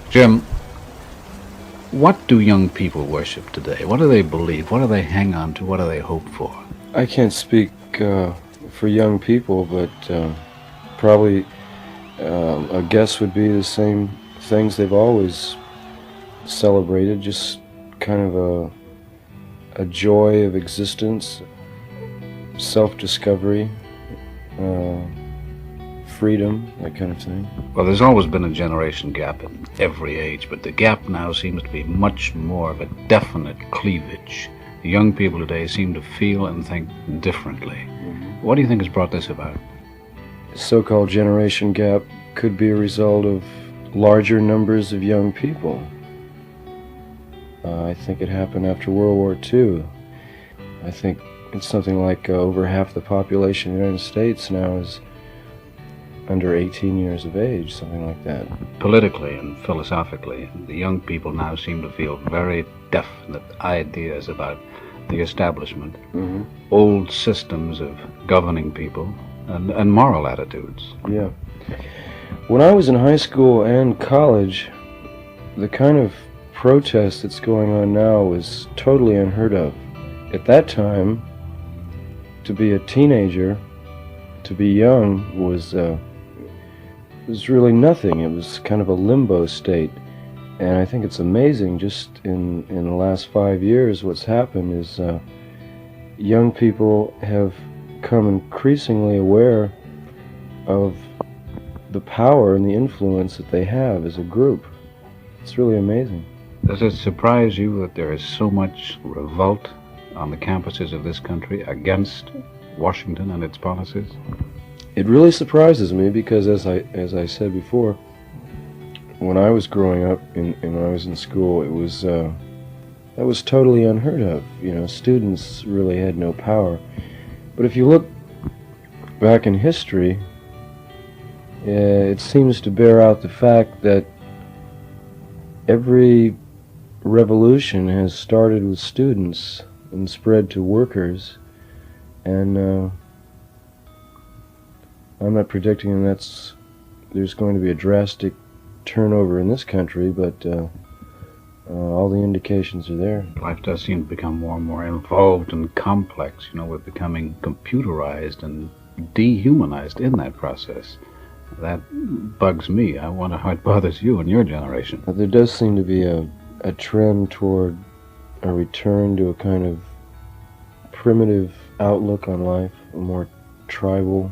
Jim, what do young people worship today? What do they believe? What do they hang on to? What do they hope for? I can't speak for young people, but probably a guess would be the same things they've always celebrated, just kind of a joy of existence, self-discovery, freedom, that kind of thing. Well, there's always been a generation gap in every age, but the gap now seems to be much more of a definite cleavage. The young people today seem to feel and think differently. What do you think has brought this about? The so-called generation gap could be a result of larger numbers of young people. I think it happened after World War II. I think it's something like over half the population of the United States now is under 18 years of age, something like that. Politically and philosophically, the young people now seem to feel very definite ideas about the establishment, old systems of governing people, and moral attitudes. Yeah. When I was in high school and college, the kind of protest that's going on now was totally unheard of. At that time, to be a teenager, to be young, was really nothing. It was kind of a limbo state. And I think it's amazing, just in the last 5 years, what's happened is young people have come increasingly aware of the power and the influence that they have as a group. It's really amazing. Does it surprise you that there is so much revolt on the campuses of this country against Washington and its policies? It really surprises me because, as I said before, when I was growing up and when I was in school, it was that was totally unheard of. You know, students really had no power. But if you look back in history, it seems to bear out the fact that every revolution has started with students and spread to workers, and I'm not predicting there's going to be a drastic turnover in this country, but all the indications are there. Life does seem to become more and more involved and complex. You know, we're becoming computerized and dehumanized in that process. That bugs me. I wonder how it bothers you and your generation. But there does seem to be a trend toward a return to a kind of primitive outlook on life, a more tribal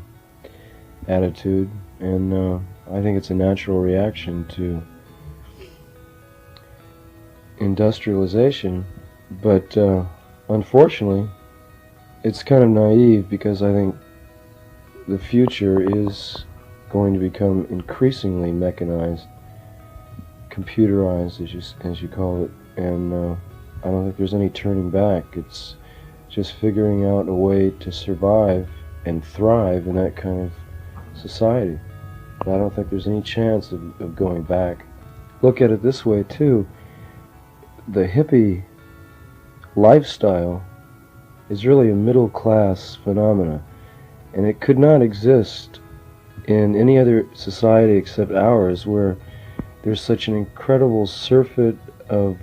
attitude, and I think it's a natural reaction to industrialization, but unfortunately it's kind of naive, because I think the future is going to become increasingly mechanized, computerized, as you call it, and I don't think there's any turning back. It's just figuring out a way to survive and thrive in that kind of society. But I don't think there's any chance of going back. Look at it this way too. The hippie lifestyle is really a middle class phenomena, and it could not exist in any other society except ours, where there's such an incredible surfeit of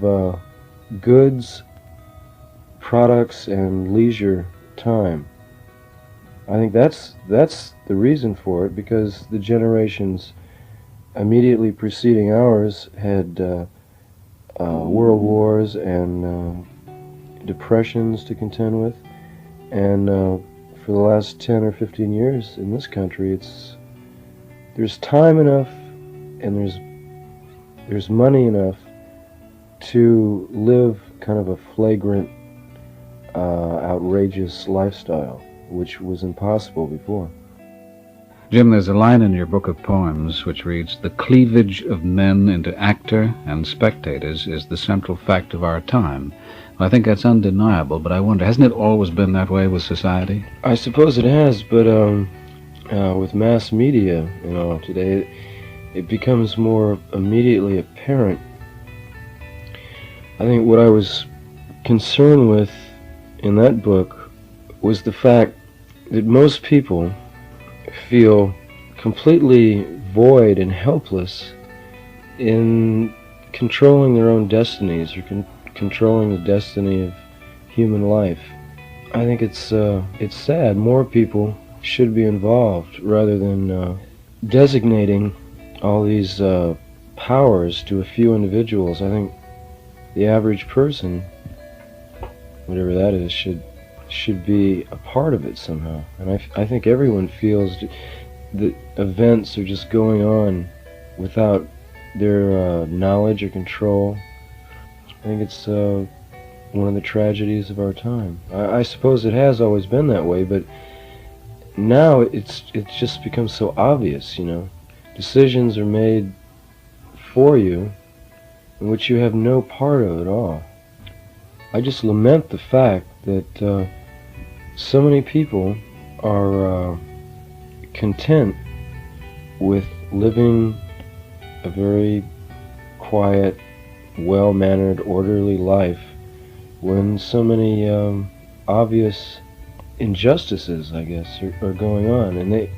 goods, products, and leisure time. I think that's the reason for it, because the generations immediately preceding ours had world wars and depressions to contend with, and for the last 10 or 15 years in this country, there's time enough and there's money enough to live kind of a flagrant, outrageous lifestyle, which was impossible before. Jim, there's a line in your book of poems which reads, "The cleavage of men into actor and spectators is the central fact of our time." Well, I think that's undeniable, but I wonder, hasn't it always been that way with society? I suppose it has, but with mass media, today, it becomes more immediately apparent. I think what I was concerned with in that book was the fact that most people feel completely void and helpless in controlling their own destinies or controlling the destiny of human life. I think it's sad. More people should be involved rather than designating all these powers to a few individuals. I think the average person, whatever that is, should be a part of it somehow. And I think everyone feels that events are just going on without their knowledge or control. I think it's one of the tragedies of our time. I suppose it has always been that way, but now it's just become so obvious, you know. Decisions are made for you in which you have no part of at all. I just lament the fact that so many people are content with living a very quiet, well-mannered, orderly life when so many obvious injustices, I guess, are going on, and they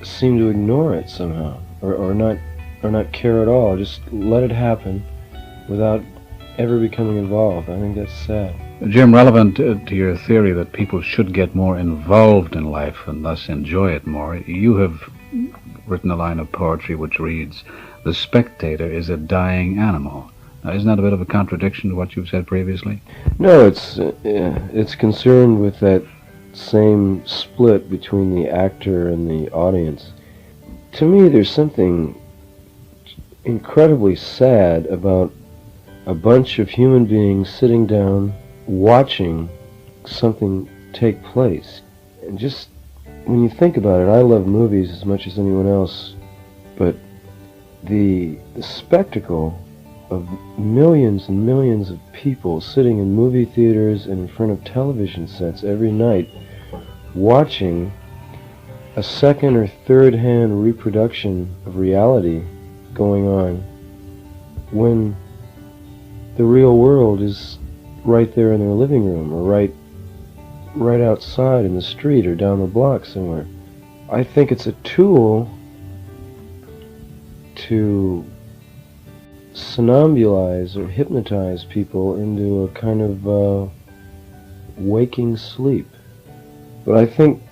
seem to ignore it somehow, or not care at all. Just let it happen without ever becoming involved. I think that's sad. Jim, relevant to your theory that people should get more involved in life and thus enjoy it more, you have written a line of poetry which reads, "The spectator is a dying animal." Now, isn't that a bit of a contradiction to what you've said previously? No, it's concerned with that same split between the actor and the audience. To me, there's something incredibly sad about a bunch of human beings sitting down watching something take place. And just when you think about it, I love movies as much as anyone else, but the spectacle of millions and millions of people sitting in movie theaters and in front of television sets every night watching a second or third hand reproduction of reality going on when the real world is right there in their living room, or right outside in the street or down the block somewhere. I think it's a tool to somnambulize or hypnotize people into a kind of waking sleep. But I think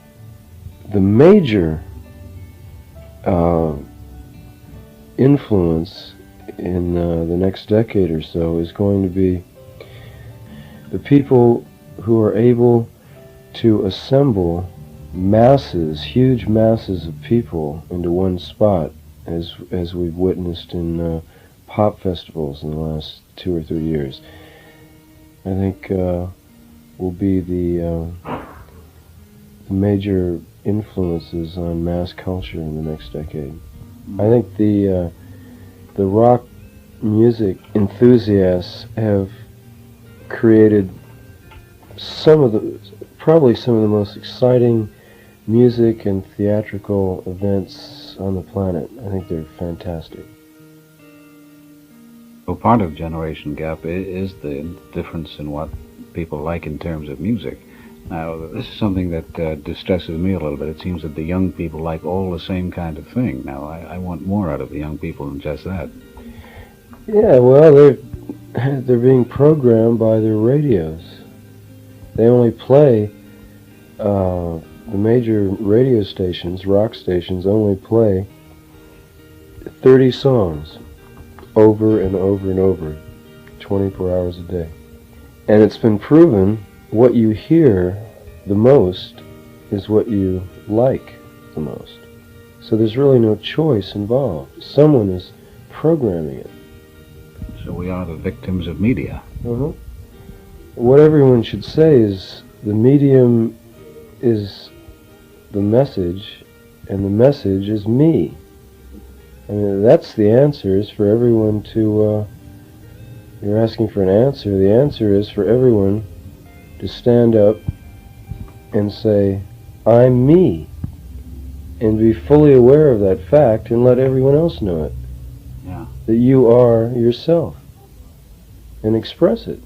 the major influence in the next decade or so is going to be the people who are able to assemble masses, huge masses of people into one spot, as we've witnessed in pop festivals in the last 2 or 3 years. I think will be the major influences on mass culture in the next decade. I think the rock music enthusiasts have created probably some of the most exciting music and theatrical events on the planet. I think they're fantastic. Well, part of generation gap is the difference in what people like in terms of music. Now, this is something that distresses me a little bit. It seems that the young people like all the same kind of thing. Now, I want more out of the young people than just that. Yeah, well, they're being programmed by their radios. They only play, the major radio stations, rock stations, only play 30 songs over and over and over, 24 hours a day. And it's been proven what you hear the most is what you like the most. So there's really no choice involved. Someone is programming it. So we are the victims of media. Uh-huh. What everyone should say is the medium is the message, and the message is me. I mean, that's the answer, is for everyone to, you're asking for an answer. The answer is for everyone to stand up and say, I'm me, and be fully aware of that fact and let everyone else know it. Yeah. That you are yourself, and express it.